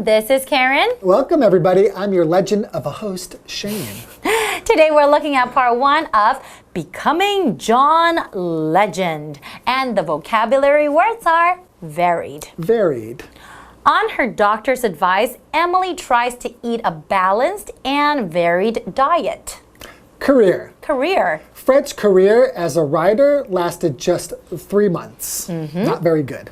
This is Karen. Welcome, everybody. I'm your legend of a host, Shane. Today we're looking at part 1 of Becoming John Legend. And the vocabulary words are varied. Varied. On her doctor's advice, Emily tries to eat a balanced and varied diet. Career. Career. Fred's career as a writer lasted just 3 months. Not very good.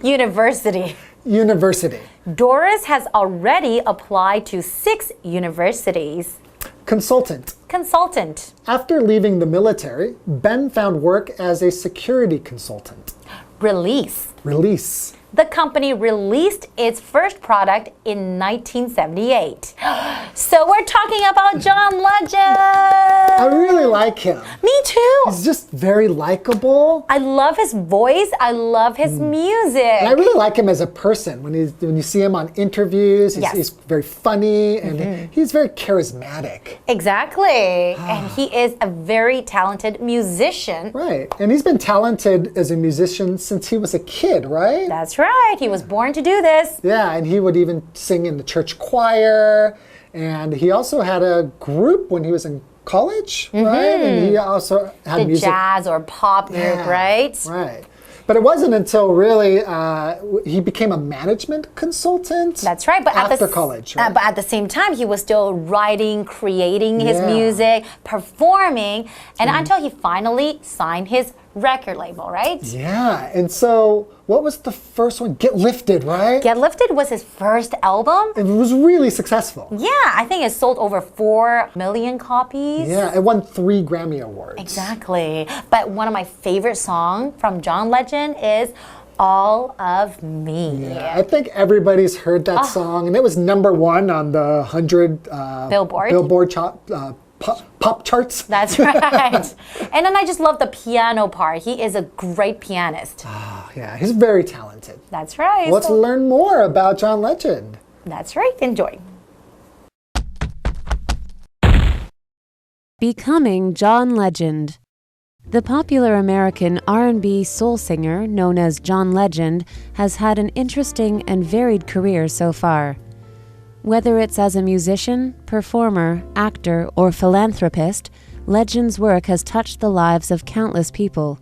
University. University. Doris has already applied to 6 universities. Consultant. Consultant. After leaving the military, Ben found work as a security consultant. Release. Release. The company released its first product in 1978. So we're talking about John Legend. I really like him. Me too. He's just very likable. I love his voice. I love his music. And I really like him as a person. When you see him on interviews, he's very funny and he's very charismatic. Exactly. And he is a very talented musician. Right. And he's been talented as a musician since he was a kid, right? That's right. He was born to do this. Yeah, and he would even sing in the church choir. And he also had a group when he was in college, right? And he also had the music. Jazz or pop group, right? Right. But it wasn't until really he became a management consultant. That's right. But after college. Right? But at the same time, he was still writing, creating his music, performing, and until he finally signed his record label, right? Yeah. And so, what was the first one? Get Lifted, right? Get Lifted was his first album. It was really successful. Yeah, I think it sold over 4 million copies. Yeah, it won 3 Grammy Awards. Exactly. But one of my favorite songs from John Legend is All of Me. Yeah, I think everybody's heard that song, and it was #1 on the 100 Billboard pop charts. That's right. And then I just love the piano part. He is a great pianist. Oh, yeah, he's very talented. That's right. Let's learn more about John Legend. That's right. Enjoy. Becoming John Legend. The popular American R&B soul singer known as John Legend has had an interesting and varied career so far. Whether it's as a musician, performer, actor, or philanthropist, Legend's work has touched the lives of countless people.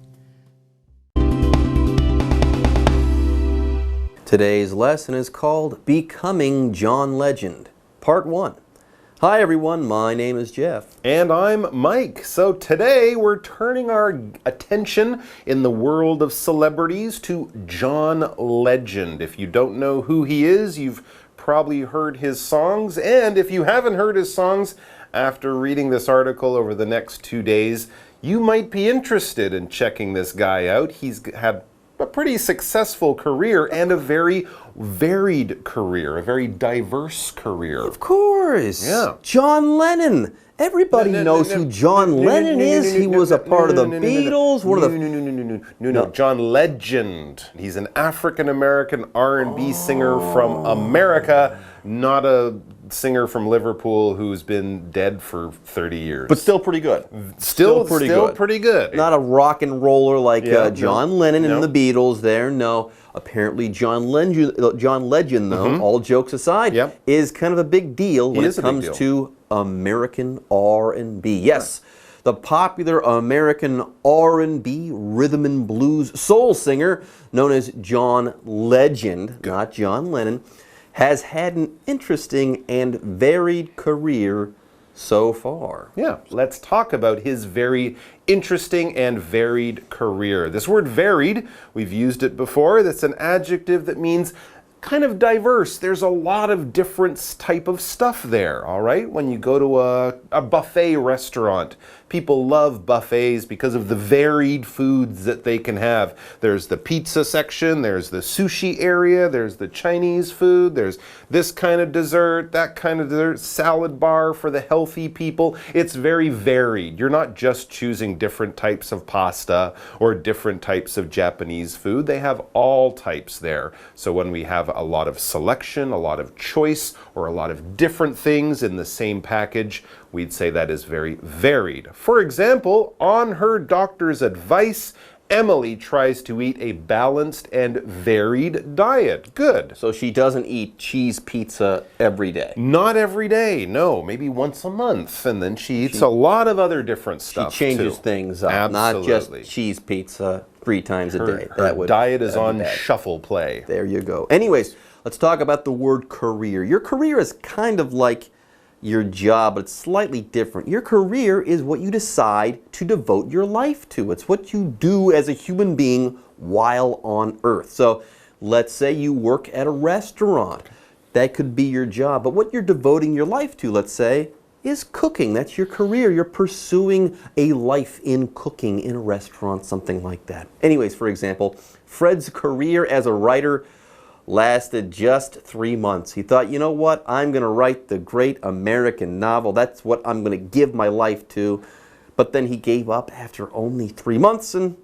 Today's lesson is called Becoming John Legend, Part 1. Hi everyone, my name is Jeff. And I'm Mike. So today we're turning our attention in the world of celebrities to John Legend. If you don't know who he is, you've probably heard his songs, and if you haven't heard his songs, after reading this article over the next 2 days, you might be interested in checking this guy out. He's had a pretty successful career and a very varied career, a very diverse career. Of course! Yeah. John Lennon! Everybody knows who John Lennon is. He was a part of the Beatles, one of the... No, John Legend. He's an African-American R&B singer from America, not a singer from Liverpool who's been dead for 30 years. But still pretty good. Still pretty good. Not a rock and roller like John Lennon and the Beatles there, no. Apparently John Legend though, all jokes aside, is kind of a big deal when it comes to American R&B. Yes, the popular American R&B rhythm and blues soul singer known as John Legend, not John Lennon, has had an interesting and varied career so far. Yeah, let's talk about his very interesting and varied career. This word varied, we've used it before. That's an adjective that means kind of diverse. There's a lot of different type of stuff there, all right? When you go to a buffet restaurant, people love buffets because of the varied foods that they can have. There's the pizza section, there's the sushi area, there's the Chinese food, there's this kind of dessert, that kind of dessert, salad bar for the healthy people. It's very varied. You're not just choosing different types of pasta or different types of Japanese food. They have all types there. So when we have a lot of selection, a lot of choice, or a lot of different things in the same package, we'd say that is very varied. For example, on her doctor's advice, Emily tries to eat a balanced and varied diet. Good. So she doesn't eat cheese pizza every day. Not every day, no. Maybe once a month. And then she eats a lot of other different stuff, She changes things up, Absolutely. not just cheese pizza 3 times a day. Her diet is on shuffle play. There you go. Anyways, let's talk about the word career. Your career is kind of like your job, but it's slightly different. Your career is what you decide to devote your life to. It's what you do as a human being while on earth. So let's say you work at a restaurant. That could be your job, but what you're devoting your life to, let's say, is cooking. That's your career. You're pursuing a life in cooking in a restaurant, something like that. Anyways, for example, Fred's career as a writer lasted just 3 months. He thought, you know what, I'm going to write the great American novel. That's what I'm going to give my life to. But then he gave up after only 3 months and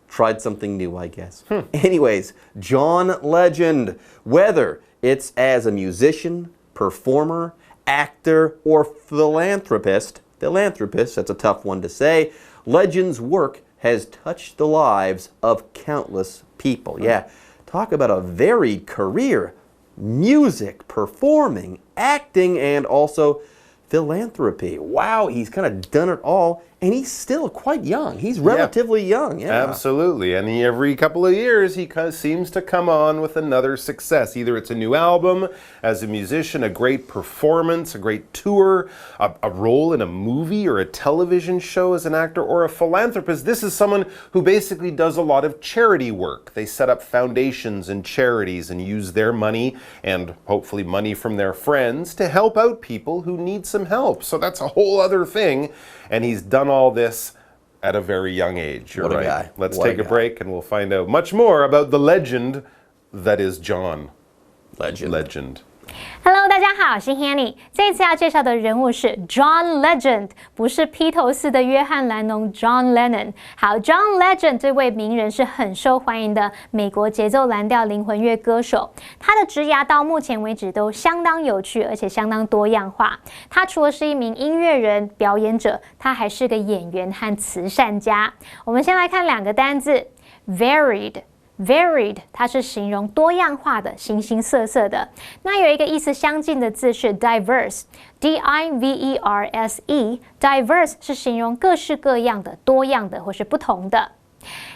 tried something new, I guess. Anyways, John Legend, whether it's as a musician, performer, actor, or philanthropist, that's a tough one to say, Legend's work has touched the lives of countless people. Yeah. Talk about a varied career. Music, performing, acting, and also philanthropy. Wow, he's kind of done it all, and he's still quite young. He's relatively young. Yeah. Absolutely. And every couple of years, he seems to come on with another success. Either it's a new album, as a musician, a great performance, a great tour, a role in a movie or a television show as an actor, or a philanthropist. This is someone who basically does a lot of charity work. They set up foundations and charities and use their money and hopefully money from their friends to help out people who need some help. So that's a whole other thing. And he's done all this at a very young age. You're What a right. guy. Let's What a take a guy. break and we'll find out much more about the legend that is John Legend. Hello， 大家好，我是 Hanny。这一次要介绍的人物是 John Legend， 不是披头士的约翰·兰农 John Lennon。好 ，John Legend 这位名人是很受欢迎的美国节奏蓝调灵魂乐歌手。他的职涯到目前为止都相当有趣，而且相当多样化。他除了是一名音乐人、表演者，他还是个演员和慈善家。我们先来看2个单字 ，varied。Varied， 它是形容多样化的、形形色色的。那有一个意思相近的字是 diverse，D-I-V-E-R-S-E，diverse 是形容各式各样的、多样的或是不同的。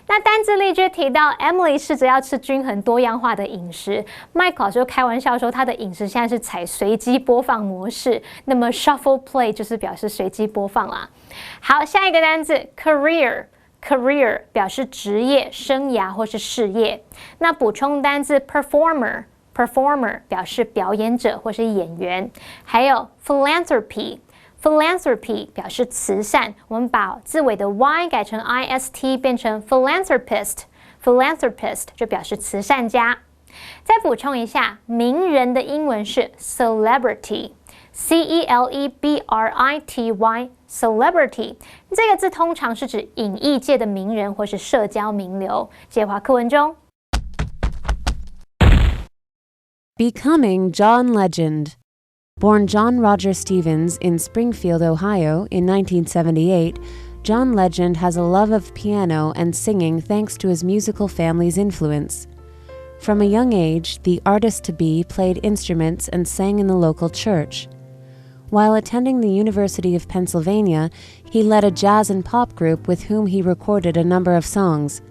那单字例句提到 Emily 试着要吃均衡多样化的饮食，麦考就开玩笑说他的饮食现在是采随机播放模式，那么 shuffle play 就是表示随机播放啦。好，下一个单字 career 表示职业、生涯或是事业。那补充单字 performer 表示表演者或是演员。还有 philanthropy 表示慈善。我们把字尾的 y 改成 ist 变成 philanthropist 就表示慈善家。再补充一下，名人的英文是 celebrity。Celebrity， 这个字通常是指影艺界的名人或是社交名流。介华课文中 Becoming John Legend. Born John Roger Stevens in Springfield, Ohio in 1978, John Legend has a love of piano and singing thanks to his musical family's influence. From a young age, the artist-to-be played instruments and sang in the local church. While attending the University of Pennsylvania, he led a jazz and pop group with whom he recorded a number of songs.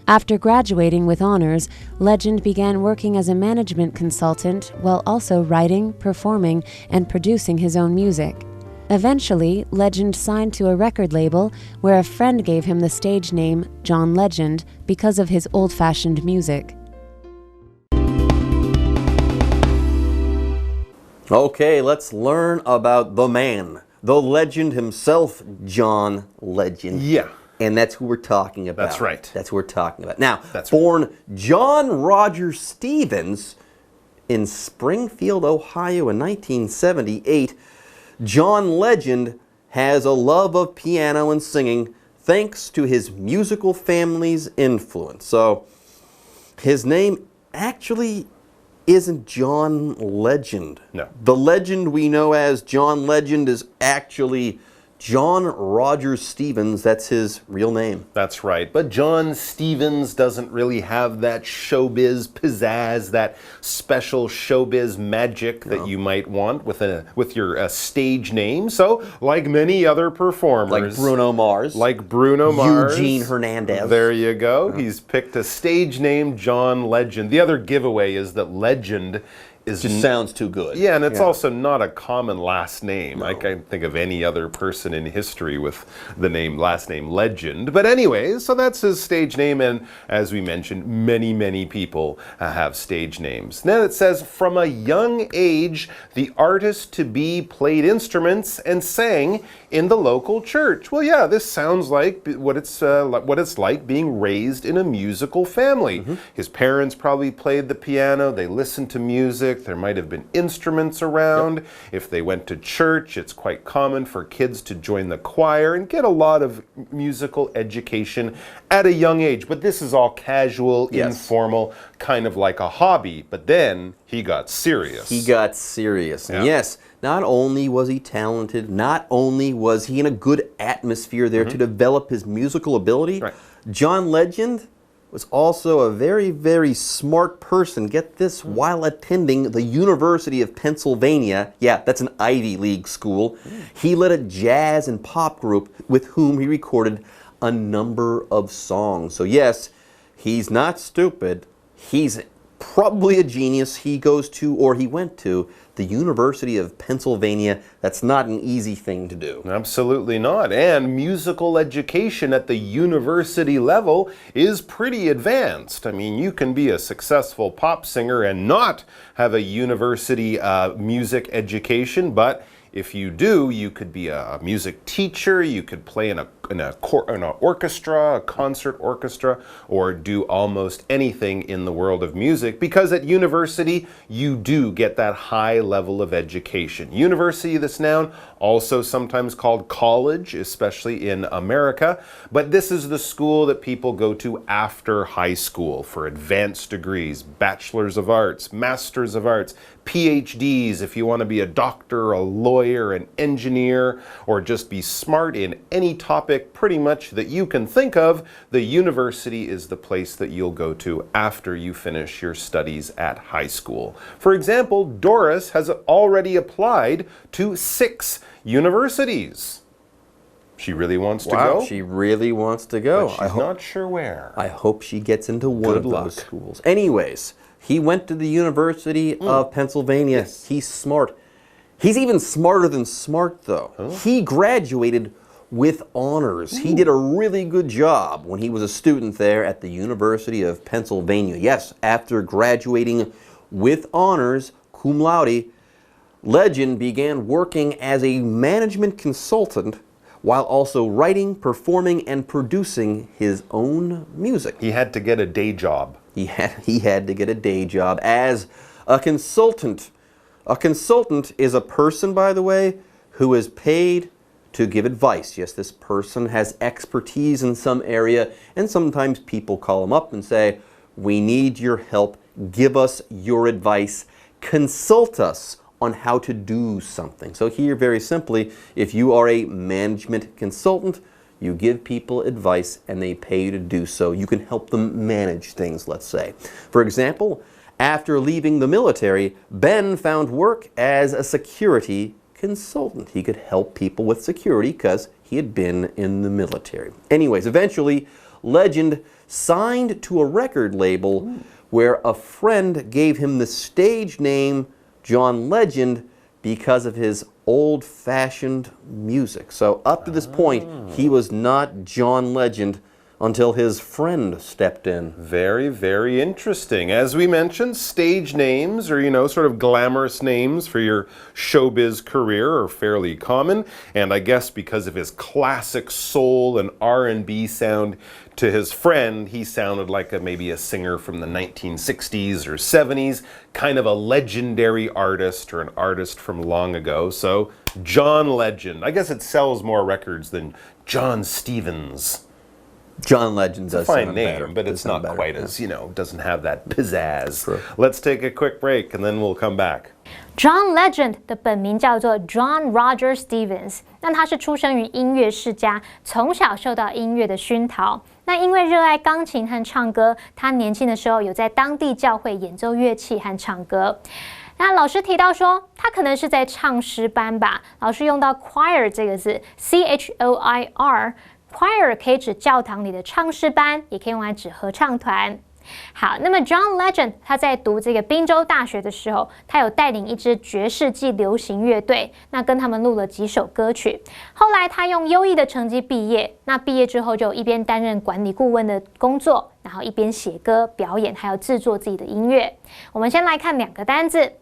After graduating with honors, Legend began working as a management consultant while also writing, performing, and producing his own music. Eventually, Legend signed to a record label where a friend gave him the stage name John Legend because of his old-fashioned music. Okay, let's learn about the man, the legend himself, John Legend. Yeah. And that's who we're talking about. That's right. That's who we're talking about. Now, born John Roger Stevens in Springfield, Ohio in 1978, John Legend has a love of piano and singing thanks to his musical family's influence. So, his name actually isn't John Legend. No. The legend we know as John Legend is actually John Rogers Stevens, that's his real name. That's right. But John Stevens doesn't really have that showbiz pizzazz, that special showbiz magic that you might want with your stage name. So, like many other performers. Like Bruno Mars. Eugene Hernandez. There you go. He's picked a stage name, John Legend. The other giveaway is that Legend just sounds too good. Yeah, and it's also not a common last name. No. I can't think of any other person in history with the last name Legend. But anyways, so that's his stage name, and as we mentioned, many people have stage names. Then it says, from a young age, the artist-to-be played instruments and sang in the local church. Well, yeah, this sounds like what it's like being raised in a musical family. His parents probably played the piano, they listened to music, there might have been instruments around. Yep. If they went to church, it's quite common for kids to join the choir and get a lot of musical education at a young age. But this is all casual, informal, kind of like a hobby. But then he got serious. And yes, not only was he talented, not only was he in a good atmosphere there to develop his musical ability, John Legend was also a very smart person, get this, while attending the University of Pennsylvania. Yeah, that's an Ivy League school. He led a jazz and pop group with whom he recorded a number of songs. So yes, he's not stupid. He's probably a genius. He went to the University of Pennsylvania. That's not an easy thing to do. Absolutely not. And musical education at the university level is pretty advanced. I mean, you can be a successful pop singer and not have a university music education, but if you do, you could be a music teacher, you could play in an orchestra, a concert orchestra, or do almost anything in the world of music, because at university, you do get that high level of education. University, this noun, also sometimes called college, especially in America, but this is the school that people go to after high school for advanced degrees, bachelors of arts, masters of arts, PhDs if you want to be a doctor, a lawyer, an engineer, or just be smart in any topic pretty much that you can think of. The university is the place that you'll go to after you finish your studies at high school. For example, Doris has already applied to 6 universities. She really wants to go? She really wants to go. But she's not sure where. I hope she gets into one of those schools. Anyways, he went to the University of Pennsylvania. Yes. He's smart. He's even smarter than smart, though. He graduated with honors. He did a really good job when he was a student there at the University of Pennsylvania. Yes, after graduating with honors, cum laude, Legend began working as a management consultant while also writing, performing, and producing his own music. He had to get a day job. He had to get a day job as a consultant. A consultant is a person, by the way, who is paid to give advice. Yes, this person has expertise in some area, and sometimes people call him up and say, we need your help, give us your advice, consult us on how to do something. So here, very simply, if you are a management consultant, you give people advice and they pay you to do so. You can help them manage things, let's say. For example, after leaving the military, Ben found work as a security consultant. He could help people with security because he had been in the military. Anyways, eventually, Legend signed to a record label where a friend gave him the stage name John Legend because of his old-fashioned music. So up to this point, he was not John Legend until his friend stepped in. Very, very interesting. As we mentioned, stage names, or, sort of glamorous names for your showbiz career are fairly common. And I guess because of his classic soul and R&B sound, to his friend, he sounded like maybe a singer from the 1960s or 70s, kind of a legendary artist or an artist from long ago. So, John Legend. I guess it sells more records than John Stevens. John Legend does sound sound name, better. but it's not quite as, doesn't have that pizzazz. True. Let's take a quick break and then we'll come back. John Legend 的本名叫做 John Roger Stevens， 那他是出生于音乐世家，从小受到音乐的熏陶。那因为热爱钢琴和唱歌，他年轻的时候有在当地教会演奏乐器和唱歌。那老师提到说，他可能是在唱诗班吧。老师用到 choir 这个字 ，choir。choir 可以指教堂里的唱诗班，也可以用来指合唱团。好，那么 John Legend 他在读这个宾州大学的时候，他有带领一支爵士纪流行乐队，那跟他们录了几首歌曲。后来他用优异的成绩毕业，那毕业之后就一边担任管理顾问的工作，然后一边写歌、表演，还有制作自己的音乐。我们先来看2个单字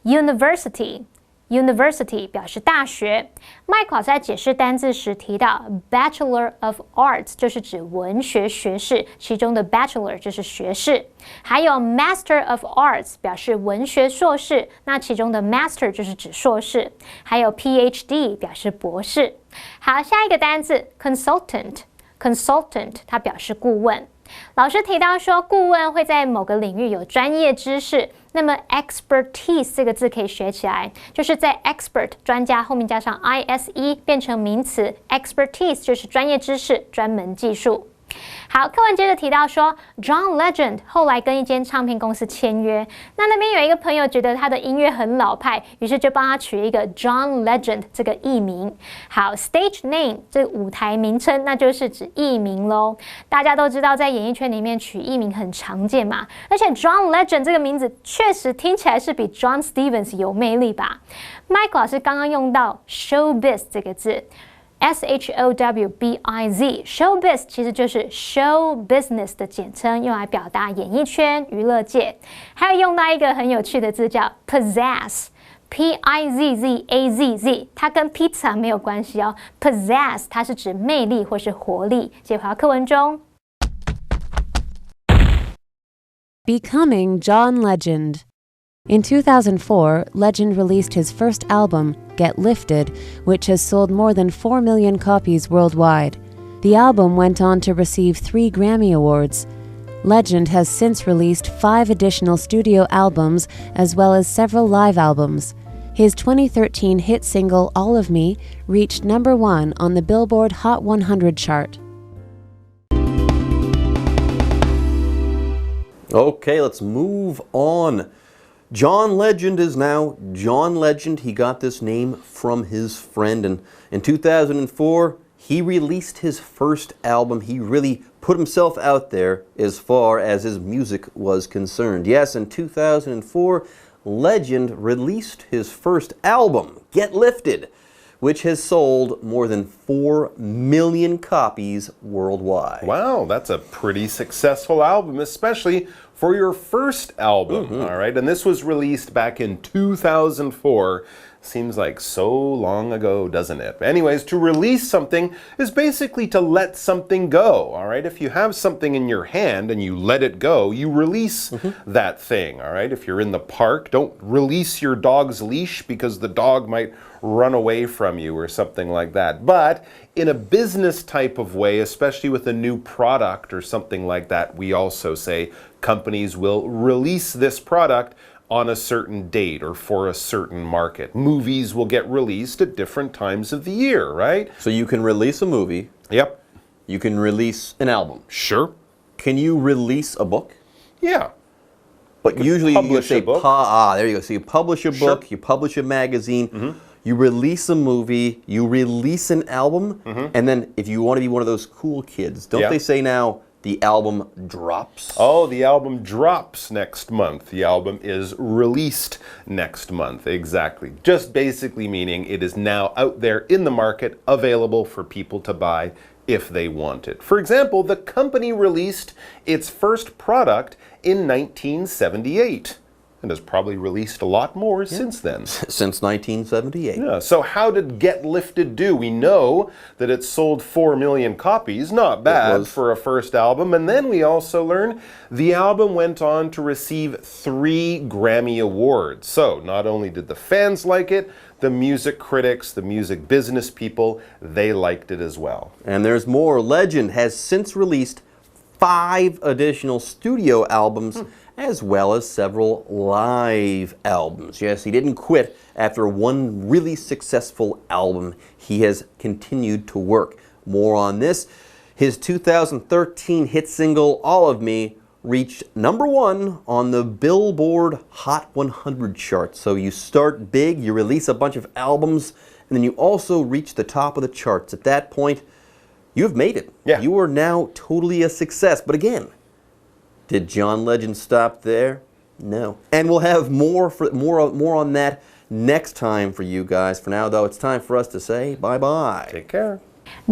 ，University。University 表示大学。麦考在解释单字时提到 Bachelor of Arts 就是指文学学士，其中的 Bachelor 就是学士。还有 Master of Arts 表示文学硕士，那其中的 Master 就是指硕士。还有 PhD 表示博士。好，下一个单字 Consultant。Consultant 它表示顾问。老师提到说，顾问会在某个领域有专业知识，那么 expertise 这个字可以学起来，就是在 expert 专家后面加上 ise 变成名词 expertise 就是专业知识、专门技术。好，课文接着提到说 John Legend 后来跟一间唱片公司签约，那边有一个朋友觉得他的音乐很老派，于是就帮他取一个 John Legend 这个艺名。好 ，stage name 这个舞台名称，那就是指艺名咯。大家都知道在演艺圈里面取艺名很常见嘛，而且 John Legend 这个名字确实听起来是比 John Stevens 有魅力吧。Mike 老师刚刚用到 showbiz 这个字。showbiz，showbiz 其实就是 show business 的简称，用来表达演艺圈、娱乐界。还有用到一个很有趣的字叫 pizzazz，P-I-Z-Z-A-Z-Z， 它跟 pizza 没有关系哦。pizzazz 它是指魅力或是活力。接回到课文中。Becoming John Legend. In 2004, Legend released his first album, Get Lifted, which has sold more than 4 million copies worldwide. The album went on to receive 3 Grammy Awards. Legend has since released 5 additional studio albums as well as several live albums. His 2013 hit single All of Me reached number 1 on the Billboard Hot 100 chart. Okay, let's move on. John Legend is now John Legend. He got this name from his friend, and in 2004, he released his first album. He really put himself out there as far as his music was concerned. Yes, in 2004, Legend released his first album, Get Lifted, which has sold more than 4 million copies worldwide. Wow, that's a pretty successful album, especially for your first album, all right? And this was released back in 2004. Seems like so long ago, doesn't it? Anyways, to release something is basically to let something go, all right? If you have something in your hand and you let it go, you release that thing, all right? If you're in the park, don't release your dog's leash because the dog might run away from you or something like that. But in a business type of way, especially with a new product or something like that, we also say companies will release this product on a certain date or for a certain market. Movies will get released at different times of the year, right? So you can release a movie. Yep. You can release an album. Sure. Can you release a book? Yeah. But usually you say, book. there you go. So you publish a book, you publish a magazine, you release a movie, you release an album, and then if you want to be one of those cool kids, don't they say now, the album drops? Oh, the album drops next month. The album is released next month. Exactly. Just basically meaning it is now out there in the market, available for people to buy if they want it. For example, the company released its first product in 1978. And has probably released a lot more since then. Since 1978. Yeah, so how did Get Lifted do? We know that it sold 4 million copies, not bad for a first album. And then we also learn the album went on to receive 3 Grammy Awards. So not only did the fans like it, the music critics, the music business people, they liked it as well. And there's more. Legend has since released 5 additional studio albums as well as several live albums. Yes, he didn't quit after one really successful album. He has continued to work. More on this. His 2013 hit single, All of Me, reached #1 on the Billboard Hot 100 chart. So you start big, you release a bunch of albums, and then you also reach the top of the charts. At that point, you've made it. Yeah. You are now totally a success. But again, did John Legend stop there? No. And we'll have more on that next time for you guys. For now, though, it's time for us to say bye-bye. Take care.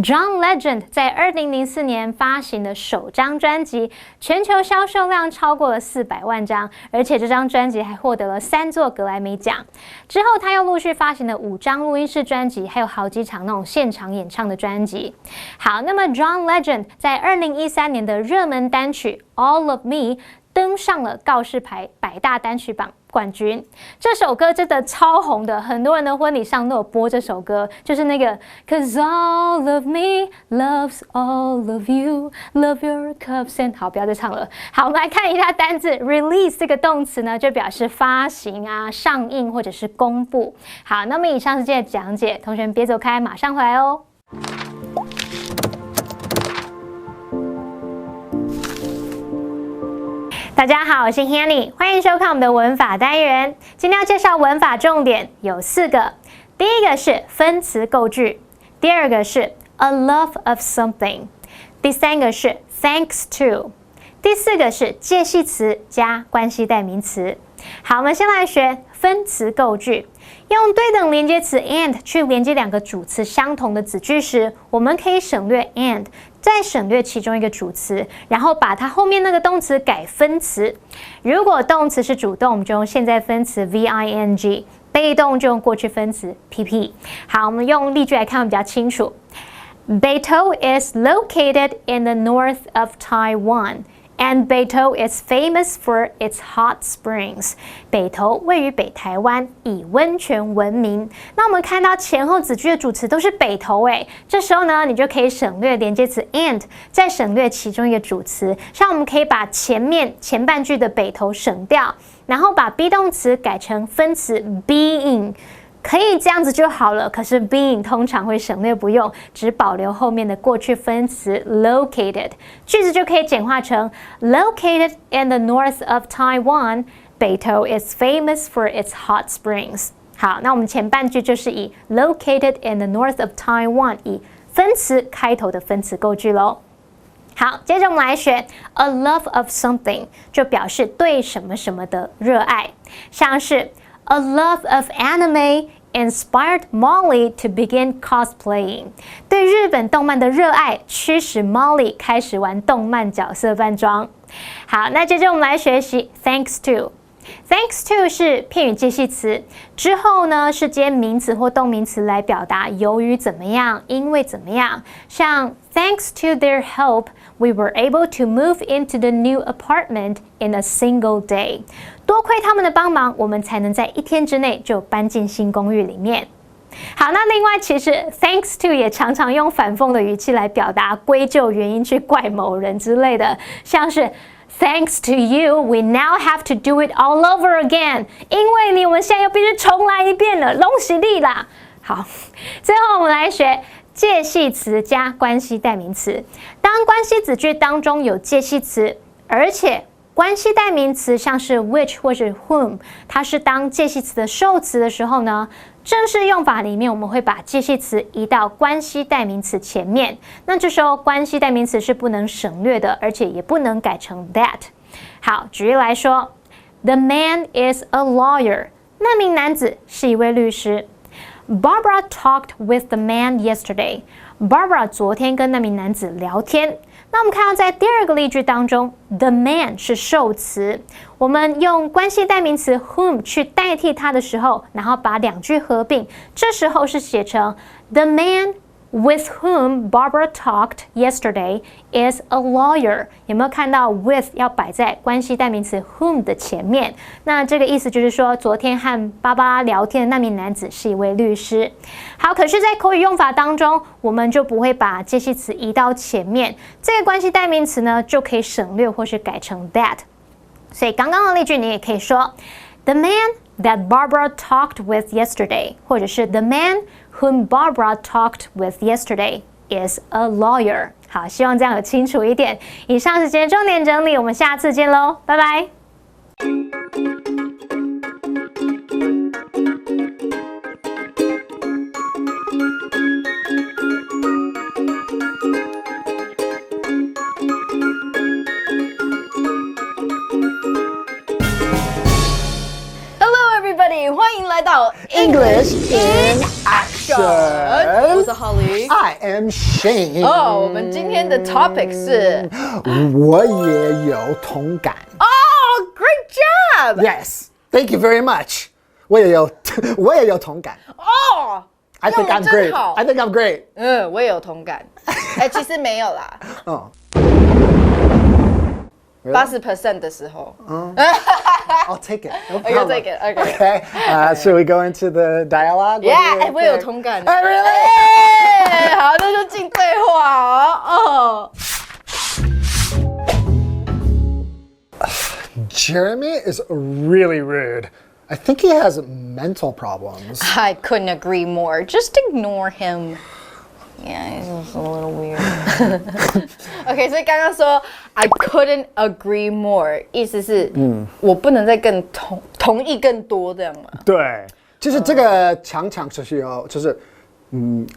John Legend 在2004年发行的首张专辑，全球销售量超过了400万张，而且这张专辑还获得了3座格莱美奖。之后，他又陆续发行了5张录音室专辑，还有好几场那种现场演唱的专辑。好，那么 John Legend 在2013年的热门单曲《All of Me》登上了告示牌100大单曲榜冠军。这首歌真的超红的，很多人的婚礼上都有播这首歌，就是那个 Cause all of me loves all of you, love your cups and 好，不要再唱了。好，我们来看一下单字 release 这个动词呢，就表示发行啊、上映或者是公布。好，那么以上是今天的讲解，同学们别走开，马上回来哦。大家好，我是 Hanny， 欢迎收看我们的文法单元。今天要介绍文法重点有4个，第一个是分词构句，第二个是 a love of something， 第三个是 thanks to， 第4个是介系词加关系代名词。好，我们先来学分词构句。用对等连接词 and 去连接2个主词相同的子句时，我们可以省略 and， 再省略其中一个主词，然后把它后面那个动词改分词。如果动词是主动，我们就用现在分词 VING， 被动就用过去分词 PP。好，我们用例句来看会比较清楚。Beito is located in the north of Taiwan.And Beito is famous for its hot springs. 北投位于北台湾，以温泉闻名。那我们看到前后子句的主词都是北投诶，这时候呢，你就可以省略连接词 and， 再省略其中一个主词。像我们可以把前半句的北投省掉，然后把 be 动词改成分词 being。可以这样子就好了，可是 being 通常会省略不用，只保留后面的过去分词 located， 句子就可以简化成 Located in the north of Taiwan, Beito is famous for its hot springs。 好，那我们前半句就是以 Located in the north of Taiwan 以分词开头的分词构句咯。好，接着我们来学 a love of something， 就表示对什么什么的热爱，像是A love of anime inspired Molly to begin cosplaying. 对日本动漫的热爱驱使 Molly 开始玩动漫角色扮装。好，那接着我们来学习 thanks to。Thanks to 是片语介系词，之后呢是接名词或动名词来表达由于怎么样，因为怎么样。像 Thanks to their help, we were able to move into the new apartment in a single day. 多亏他们的帮忙，我们才能在1天之内就搬进新公寓里面。好，那另外其实 thanks to 也常常用反讽的语气来表达归咎原因去怪某人之类的，像是Thanks to you, we now have to do it all over again. 因为你，我们现在又必须重来一遍了，恭喜你啦！好，最后我们来学介系词加关系代名词。当关系子句当中有介系词，而且关系代名词像是 which 或是 whom， 它是当介系词的受词的时候呢，正式用法里面我们会把介系词移到关系代名词前面。那这时候关系代名词是不能省略的，而且也不能改成 that。好，举例来说 ，The man is a lawyer。那名男子是一位律师。Barbara talked with the man yesterday. Barbara 昨天跟那名男子聊天。那我们看到在第2个例句当中 ，the man 是受词，我们用关系代名词 whom 去代替它的时候，然后把2句合并，这时候是写成 the man with whom Barbara talked yesterday is a lawyer。有没有看到 with 要摆在关系代名词 whom 的前面？那这个意思就是说，昨天和芭芭拉聊天的那名男子是一位律师。好，可是，在口语用法当中，我们就不会把介系词移到前面，这个关系代名词呢就可以省略或是改成 that。所以刚刚的例句你也可以说 The man that Barbara talked with yesterday 或者是 The man whom Barbara talked with yesterday is a lawyer 好，希望这样有清楚一点。以上是今天重点整理，我们下次见喽，拜拜。欢迎来到 English in Action。我是 Holly， I am Shane。我们今天的 topic 是我也有同感。Great job！ Yes, thank you very much。我也有同感。I think I'm great. I think I'm great. 我也有同感。其实没有啦。80% 的时候。I'll take it. No You'll take it. Okay. Should we go into the dialogue? Yeah, 我有同感。Really? 好，那就进对话。Jeremy is really rude. I think he has mental problems. I couldn't agree more. Just ignore him. Yeah, he's just a little weird. OK， 所以刚刚说 I couldn't agree more， 意思是我不能再更同意更多这样吗？对，就是这个常常就是有，就是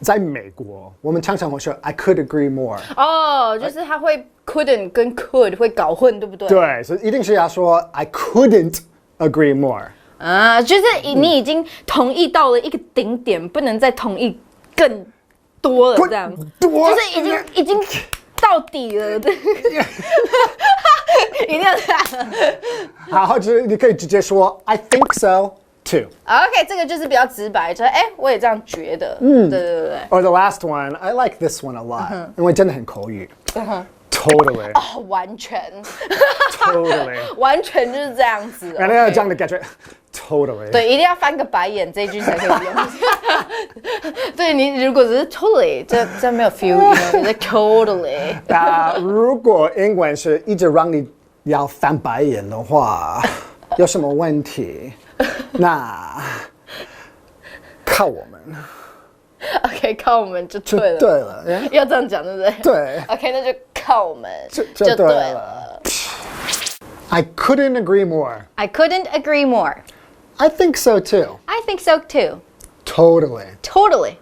在美国，我们常常会说 I could agree more。就是他会 couldn't 跟 could 会搞混，对不对？对，所以一定是要说 I couldn't agree more。就是你已经同意到了一个顶点，不能再同意更多了，这样就是已经到底了，一定要这样。好，就是你可以直接说 I think so too。OK， 这个就是比较直白，就是我也这样觉得。对。Or the last one, I like this one a lot，因为真的很口语。Totally。完全。Totally。完全就是这样子。然后要这样的感觉。Totally。对，一定要翻个白眼，这一句才可以用。对你，如果只是 totally， 这没有 feel， 你是 totally。如果英文是一直让你要翻白眼的话，有什么问题？那靠我们。OK， 靠我们就对了。对了，要这样讲，对不对？对。OK， 那就靠我们就对了。I couldn't agree more. I couldn't agree more. I think so too. I think so too. Totally. Totally.